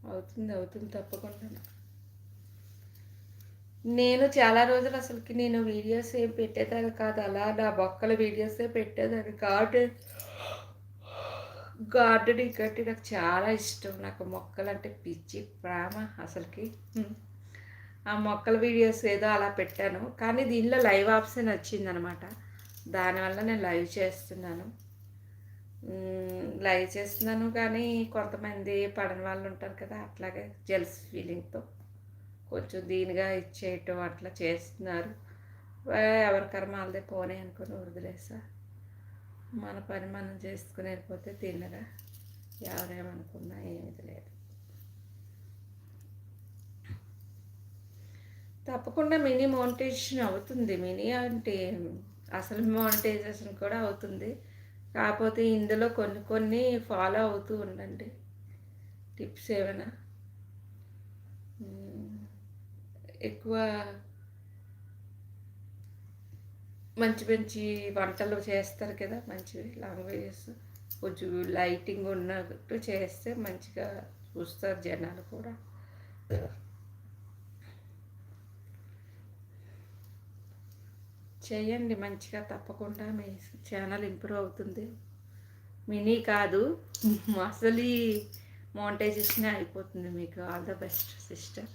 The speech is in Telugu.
అవుతుంది అవుతుంది తప్పకుండా. నేను చాలా రోజులు అసలుకి నేను వీడియోస్ ఏం పెట్టేదాన్ని కాదు. అలా నా మొక్కల వీడియోసే పెట్టేదాన్ని. గార్డెనింగ్ అంటే నాకు చాలా ఇష్టం. నాకు మొక్కలంటే పిచ్చి ప్రేమ అసలుకి. హ్మ్. ఆ మొక్కల వీడియోస్ ఏదో అలా పెట్టాను. కానీ దీనిలో లైవ్ ఆప్షన్ వచ్చిందనమాట. దానివల్ల నేను లైవ్ చేస్తున్నాను. లైవ్ చేస్తున్నాను కానీ కొంతమంది పడని వాళ్ళు ఉంటారు కదా! అట్లాగే జెలస్ ఫీలింగ్‌తో కొంచెం దీనిగా ఇచ్చేయటం అట్లా చేస్తున్నారు. ఎవరి కర్మ ఆళ్ళదే పోనీ అనుకుని వదిలేసా. మన పని మనం చేసుకుని వెళ్ళిపోతే తిన్నగా ఎవరేమనుకున్నా ఏమిది లేదు. తప్పకుండా మినీ మోనిటైజేషన్ అవుతుంది. మినీ అంటే అసలు మోనిటైజేషన్ కూడా అవుతుంది. కాకపోతే ఇందులో కొన్ని కొన్ని ఫాలో అవుతూ ఉండండి. టిప్స్ ఏమైనా ఎక్కువ మంచి మంచి వంటలు చేస్తారు కదా, మంచివి లాంగ్వేజెస్ కొంచెం లైటింగ్ ఉన్నట్టు చేస్తే మంచిగా చూస్తారు జనాలు కూడా. చేయండి మంచిగా, తప్పకుండా మీ ఛానల్ ఇంప్రూవ్ అవుతుంది. మినీ కాదు అసలు మోనిటైజేషన్ అయిపోతుంది మీకు. All the best sister.